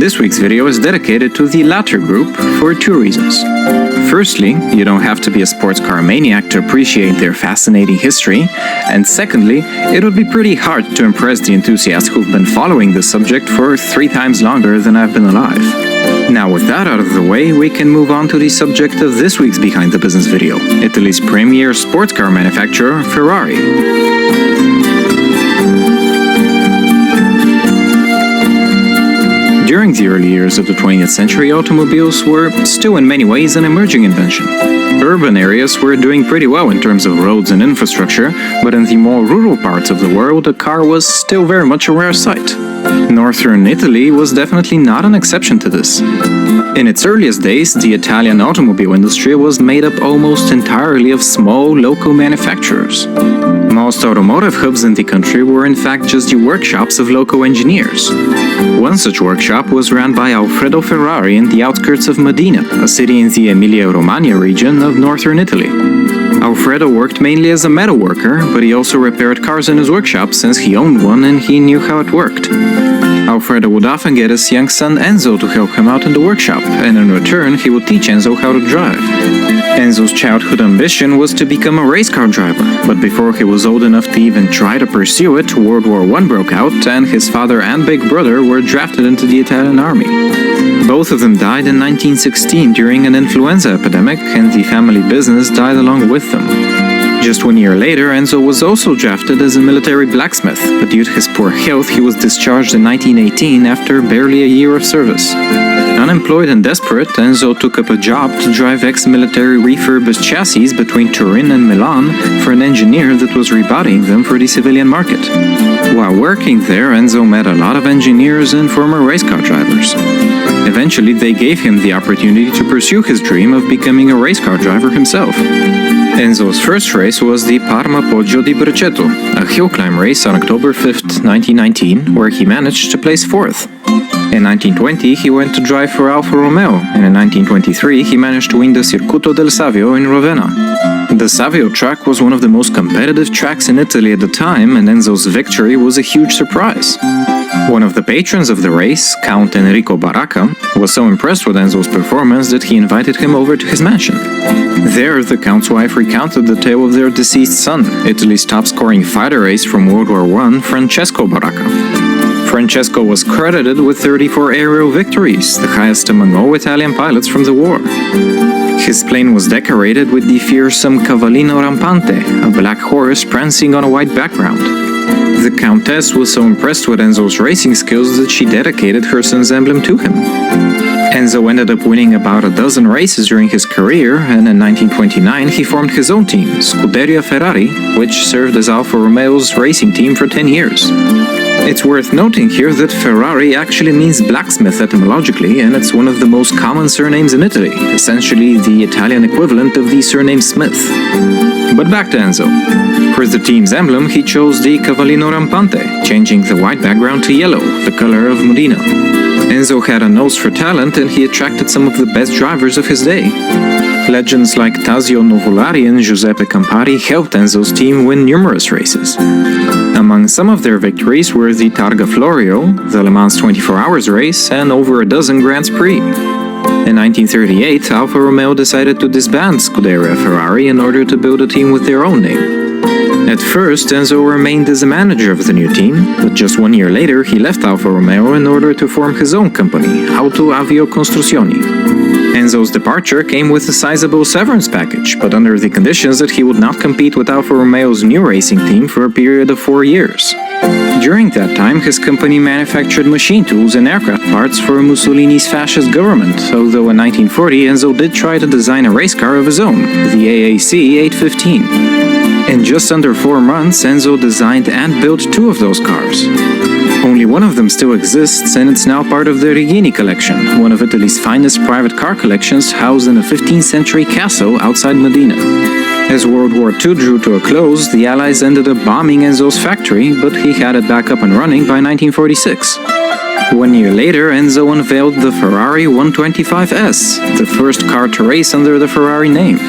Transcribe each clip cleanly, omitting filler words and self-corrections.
This week's video is dedicated to the latter group for two reasons. Firstly, you don't have to be a sports car maniac to appreciate their fascinating history, and secondly, it would be pretty hard to impress the enthusiasts who've been following this subject for 3 times longer than I've been alive. Now with that out of the way, we can move on to the subject of this week's Behind the Business video, Italy's premier sports car manufacturer, Ferrari. During the early years of the 20th century, automobiles were still in many ways an emerging invention. Urban areas were doing pretty well in terms of roads and infrastructure, but in the more rural parts of the world, a car was still very much a rare sight. Northern Italy was definitely not an exception to this. In its earliest days, the Italian automobile industry was made up almost entirely of small local manufacturers. Most automotive hubs in the country were in fact just the workshops of local engineers. One such workshop was run by Alfredo Ferrari in the outskirts of Modena, a city in the Emilia-Romagna region of northern Italy. Alfredo worked mainly as a metal worker, but he also repaired cars in his workshop since he owned one and he knew how it worked. Alfredo would often get his young son Enzo to help him out in the workshop, and in return he would teach Enzo how to drive. Enzo's childhood ambition was to become a race car driver, but before he was old enough to even try to pursue it, World War I broke out and his father and big brother were drafted into the Italian army. Both of them died in 1916 during an influenza epidemic, and the family business died along with them. Just 1 year later, Enzo was also drafted as a military blacksmith, but due to his poor health, he was discharged in 1918 after barely a year of service. Unemployed and desperate, Enzo took up a job to drive ex-military refurbished chassis between Turin and Milan for an engineer that was rebodying them for the civilian market. While working there, Enzo met a lot of engineers and former race car drivers. Eventually, they gave him the opportunity to pursue his dream of becoming a race car driver himself. Enzo's first race was the Parma Poggio di Briceto, a hill climb race on October 5, 1919, where he managed to place 4th. In 1920, he went to drive for Alfa Romeo, and in 1923, he managed to win the Circuito del Savio in Ravenna. The Savio track was one of the most competitive tracks in Italy at the time, and Enzo's victory was a huge surprise. One of the patrons of the race, Count Enrico Baracca, was so impressed with Enzo's performance that he invited him over to his mansion. There, the Count's wife recounted the tale of their deceased son, Italy's top-scoring fighter ace from World War I, Francesco Baracca. Francesco was credited with 34 aerial victories, the highest among all Italian pilots from the war. His plane was decorated with the fearsome Cavallino Rampante, a black horse prancing on a white background. The Countess was so impressed with Enzo's racing skills that she dedicated her son's emblem to him. Enzo ended up winning about a dozen races during his career, and in 1929 he formed his own team, Scuderia Ferrari, which served as Alfa Romeo's racing team for 10 years. It's worth noting here that Ferrari actually means blacksmith etymologically, and it's one of the most common surnames in Italy, essentially the Italian equivalent of the surname Smith. But back to Enzo. For the team's emblem, he chose the Cavallino Rampante, changing the white background to yellow, the color of Modena. Enzo had a nose for talent, and he attracted some of the best drivers of his day. Legends like Tazio Nuvolari and Giuseppe Campari helped Enzo's team win numerous races. Among some of their victories were the Targa Florio, the Le Mans 24 Hours race, and over a dozen Grand Prix. In 1938, Alfa Romeo decided to disband Scuderia Ferrari in order to build a team with their own name. At first, Enzo remained as a manager of the new team, but just 1 year later he left Alfa Romeo in order to form his own company, Auto Avio Costruzioni. Enzo's departure came with a sizable severance package, but under the conditions that he would not compete with Alfa Romeo's new racing team for a period of 4 years. During that time, his company manufactured machine tools and aircraft parts for Mussolini's fascist government, although in 1940 Enzo did try to design a race car of his own, the AAC 815. In just under 4 months, Enzo designed and built 2 of those cars. Only one of them still exists, and it's now part of the Regini collection, one of Italy's finest private car collections housed in a 15th century castle outside Modena. As World War II drew to a close, the Allies ended up bombing Enzo's factory, but he had it back up and running by 1946. 1 year later, Enzo unveiled the Ferrari 125S, the first car to race under the Ferrari name.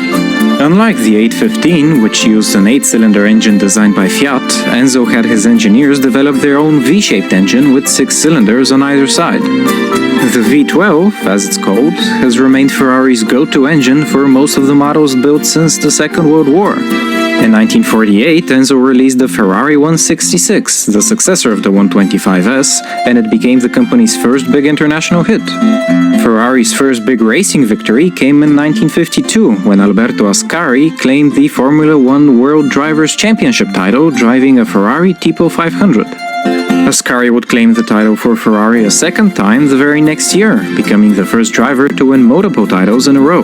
Unlike the 815, which used an 8-cylinder engine designed by Fiat, Enzo had his engineers develop their own V-shaped engine with 6 cylinders on either side. The V12, as it's called, has remained Ferrari's go-to engine for most of the models built since the Second World War. In 1948, Enzo released the Ferrari 166, the successor of the 125S, and it became the company's first big international hit. Ferrari's first big racing victory came in 1952, when Alberto Ascari claimed the Formula One World Drivers' Championship title driving a Ferrari Tipo 500. Ascari would claim the title for Ferrari a second time the very next year, becoming the first driver to win multiple titles in a row.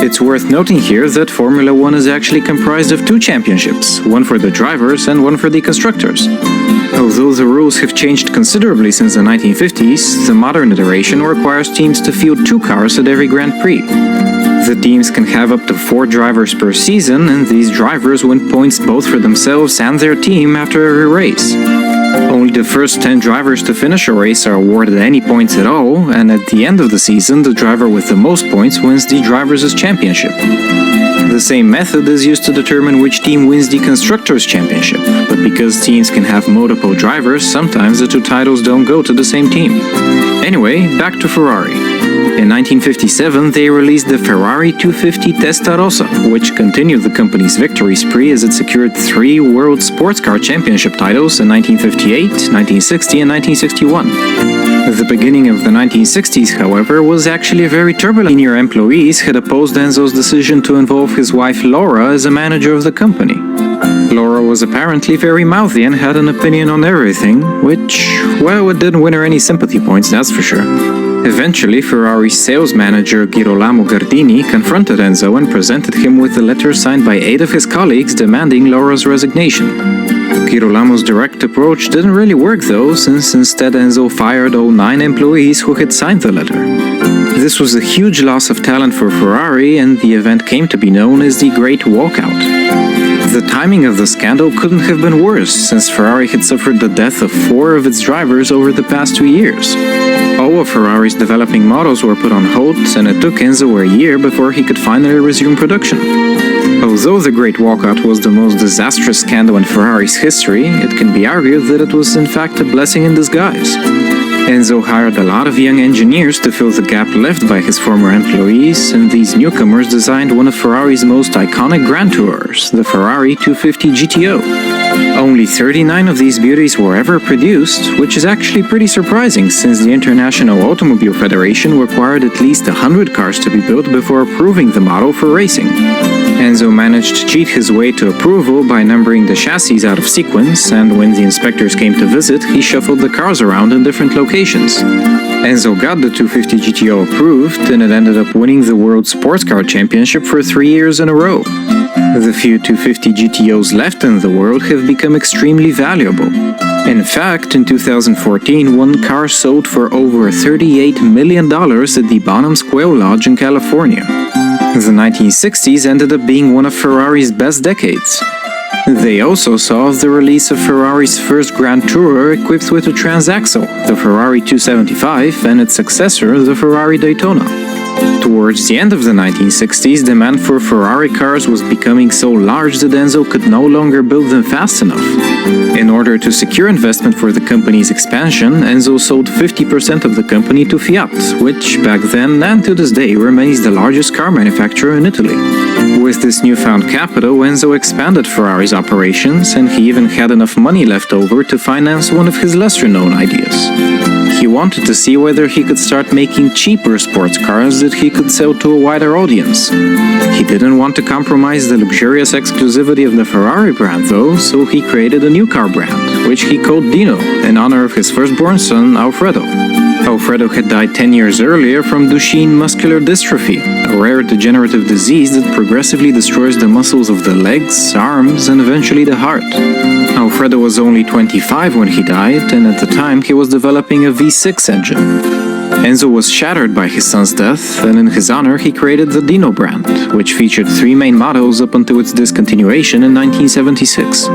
It's worth noting here that Formula One is actually comprised of 2 championships, one for the drivers and one for the constructors. Although the rules have changed considerably since the 1950s, the modern iteration requires teams to field 2 cars at every Grand Prix. The teams can have up to 4 drivers per season, and these drivers win points both for themselves and their team after every race. Only the first 10 drivers to finish a race are awarded any points at all, and at the end of the season, the driver with the most points wins the Drivers' Championship. The same method is used to determine which team wins the Constructors' Championship, but because teams can have multiple drivers, sometimes the 2 titles don't go to the same team. Anyway, back to Ferrari. In 1957, they released the Ferrari 250 Testarossa, which continued the company's victory spree as it secured 3 World Sports Car Championship titles in 1958, 1960, and 1961. The beginning of the 1960s, however, was actually very turbulent. Senior employees had opposed Enzo's decision to involve his wife Laura as a manager of the company. Laura was apparently very mouthy and had an opinion on everything, which, well, it didn't win her any sympathy points, that's for sure. Eventually, Ferrari's sales manager Girolamo Gardini confronted Enzo and presented him with a letter signed by 8 of his colleagues demanding Laura's resignation. Girolamo's direct approach didn't really work though, since instead Enzo fired all 9 employees who had signed the letter. This was a huge loss of talent for Ferrari, and the event came to be known as the Great Walkout. The timing of the scandal couldn't have been worse, since Ferrari had suffered the death of 4 of its drivers over the past 2 years. All of Ferrari's developing models were put on hold, and it took Enzo a year before he could finally resume production. Although the Great Walkout was the most disastrous scandal in Ferrari's history, it can be argued that it was in fact a blessing in disguise. Enzo hired a lot of young engineers to fill the gap left by his former employees, and these newcomers designed one of Ferrari's most iconic Grand Tourers, the Ferrari 250 GTO. Only 39 of these beauties were ever produced, which is actually pretty surprising since the International Automobile Federation required at least 100 cars to be built before approving the model for racing. Enzo managed to cheat his way to approval by numbering the chassis out of sequence, and when the inspectors came to visit, he shuffled the cars around in different locations. Enzo got the 250 GTO approved, and it ended up winning the World Sports Car Championship for 3 years in a row. The few 250 GTOs left in the world have become extremely valuable. In fact, in 2014, one car sold for over $38 million at the Bonhams Quail Lodge in California. The 1960s ended up being one of Ferrari's best decades. They also saw the release of Ferrari's first Grand Tourer equipped with a transaxle, the Ferrari 275, and its successor, the Ferrari Daytona. Towards the end of the 1960s, demand for Ferrari cars was becoming so large that Enzo could no longer build them fast enough. In order to secure investment for the company's expansion, Enzo sold 50% of the company to Fiat, which back then and to this day remains the largest car manufacturer in Italy. With this newfound capital, Enzo expanded Ferrari's operations, and he even had enough money left over to finance one of his lesser-known ideas. He wanted to see whether he could start making cheaper sports cars that he could sell to a wider audience. He didn't want to compromise the luxurious exclusivity of the Ferrari brand though, so he created a new car brand, which he called Dino, in honor of his firstborn son, Alfredo. Alfredo had died 10 years earlier from Duchenne muscular dystrophy, a rare degenerative disease that progressively destroys the muscles of the legs, arms, and eventually the heart. Alfredo was only 25 when he died, and at the time he was developing a V6 engine. Enzo was shattered by his son's death, and in his honor he created the Dino brand, which featured 3 main models up until its discontinuation in 1976.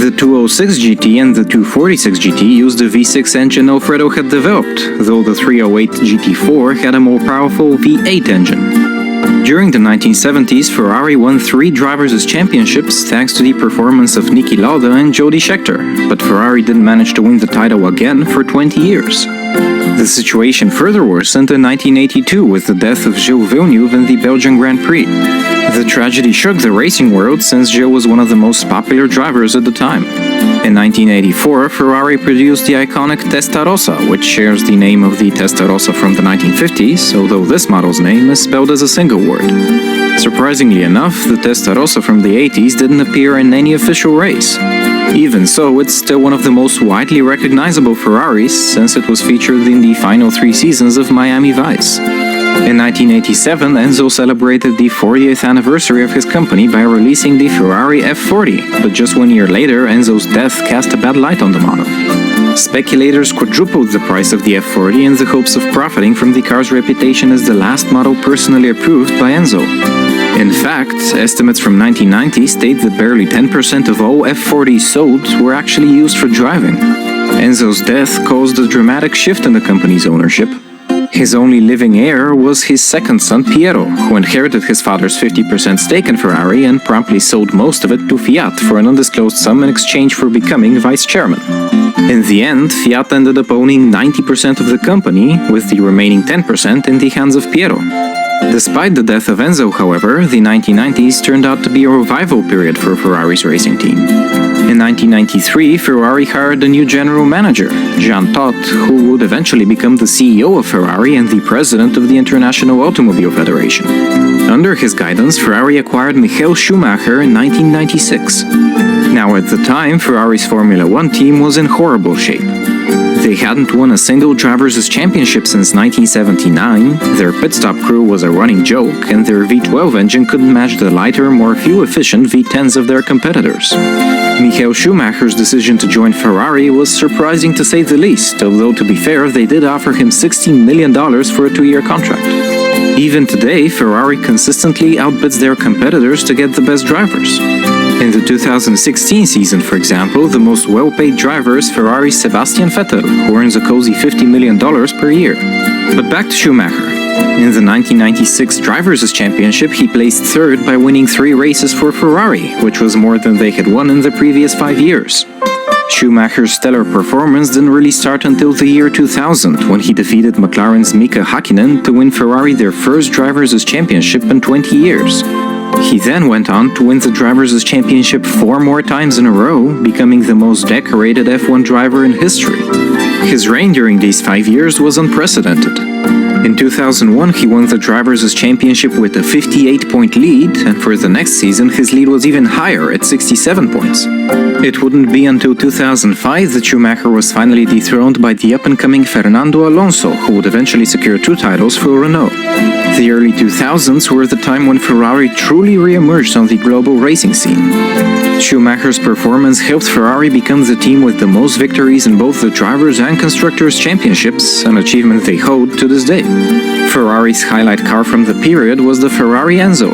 The 206 GT and the 246 GT used the V6 engine Alfredo had developed, though the 308 GT4 had a more powerful V8 engine. During the 1970s, Ferrari won 3 Drivers' Championships thanks to the performance of Niki Lauda and Jody Scheckter, but Ferrari didn't manage to win the title again for 20 years. The situation further worsened in 1982 with the death of Gilles Villeneuve in the Belgian Grand Prix. The tragedy shook the racing world since Gilles was one of the most popular drivers at the time. In 1984, Ferrari produced the iconic Testarossa, which shares the name of the Testarossa from the 1950s, although this model's name is spelled as a single word. Surprisingly enough, the Testarossa from the 80s didn't appear in any official race. Even so, it's still one of the most widely recognizable Ferraris since it was featured in the final 3 seasons of Miami Vice. In 1987, Enzo celebrated the 40th anniversary of his company by releasing the Ferrari F40, but just 1 year later, Enzo's death cast a bad light on the model. Speculators quadrupled the price of the F40 in the hopes of profiting from the car's reputation as the last model personally approved by Enzo. In fact, estimates from 1990 state that barely 10% of all F40s sold were actually used for driving. Enzo's death caused a dramatic shift in the company's ownership. His only living heir was his second son Piero, who inherited his father's 50% stake in Ferrari and promptly sold most of it to Fiat for an undisclosed sum in exchange for becoming vice chairman. In the end, Fiat ended up owning 90% of the company, with the remaining 10% in the hands of Piero. Despite the death of Enzo, however, the 1990s turned out to be a revival period for Ferrari's racing team. In 1993, Ferrari hired a new general manager, Jean Todt, who would eventually become the CEO of Ferrari and the president of the International Automobile Federation. Under his guidance, Ferrari acquired Michael Schumacher in 1996. Now, at the time, Ferrari's Formula One team was in horrible shape. They hadn't won a single Drivers' Championship since 1979, their pit stop crew was a running joke, and their V12 engine couldn't match the lighter, more fuel-efficient V10s of their competitors. Michael Schumacher's decision to join Ferrari was surprising to say the least, although to be fair, they did offer him $16 million for a 2-year contract. Even today, Ferrari consistently outbids their competitors to get the best drivers. In the 2016 season, for example, the most well-paid driver is Ferrari's Sebastian Vettel, who earns a cozy $50 million per year. But back to Schumacher. In the 1996 Drivers' Championship, he placed 3rd by winning 3 races for Ferrari, which was more than they had won in the previous 5 years. Schumacher's stellar performance didn't really start until the year 2000, when he defeated McLaren's Mika Hakkinen to win Ferrari their first Drivers' Championship in 20 years. He then went on to win the Drivers' Championship 4 more times in a row, becoming the most decorated F1 driver in history. His reign during these 5 years was unprecedented. In 2001, he won the Drivers' Championship with a 58-point lead, and for the next season, his lead was even higher at 67 points. It wouldn't be until 2005 that Schumacher was finally dethroned by the up-and-coming Fernando Alonso, who would eventually secure 2 titles for Renault. The early 2000s were the time when Ferrari truly re-emerged on the global racing scene. Schumacher's performance helped Ferrari become the team with the most victories in both the Drivers' and Constructors' Championships, an achievement they hold to this day. Ferrari's highlight car from the period was the Ferrari Enzo.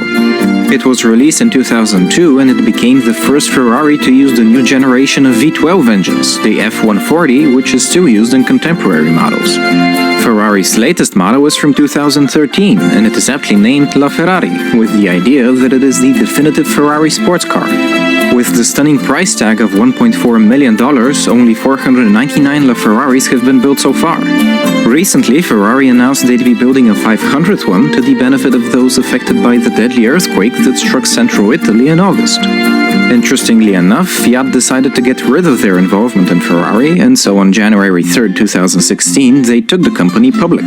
It was released in 2002 and it became the first Ferrari to use the new generation of V12 engines, the F140, which is still used in contemporary models. Ferrari's latest model is from 2013 and it is aptly named LaFerrari, with the idea that it is the definitive Ferrari sports car. With the stunning price tag of $1.4 million, only 499 LaFerraris have been built so far. Recently, Ferrari announced they'd be building a 500th one to the benefit of those affected by the deadly earthquake that struck central Italy in August. Interestingly enough, Fiat decided to get rid of their involvement in Ferrari, and so on January 3, 2016, they took the company public.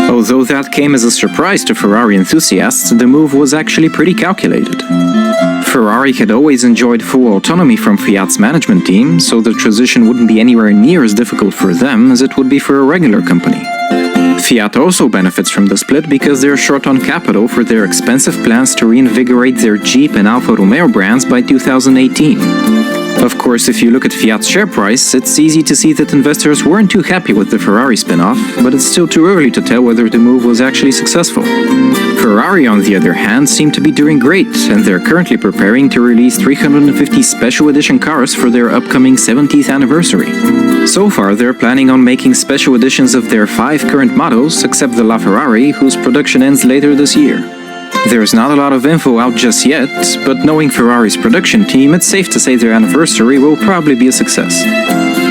Although that came as a surprise to Ferrari enthusiasts, the move was actually pretty calculated. Ferrari had always enjoyed full autonomy from Fiat's management team, so the transition wouldn't be anywhere near as difficult for them as it would be for a regular company. Fiat also benefits from the split because they're short on capital for their expensive plans to reinvigorate their Jeep and Alfa Romeo brands by 2018. Of course, if you look at Fiat's share price, it's easy to see that investors weren't too happy with the Ferrari spin-off, but it's still too early to tell whether the move was actually successful. Ferrari, on the other hand, seem to be doing great, and they're currently preparing to release 350 special edition cars for their upcoming 70th anniversary. So far, they're planning on making special editions of their 5 current models, except the LaFerrari, whose production ends later this year. There's not a lot of info out just yet, but knowing Ferrari's production team, it's safe to say their anniversary will probably be a success.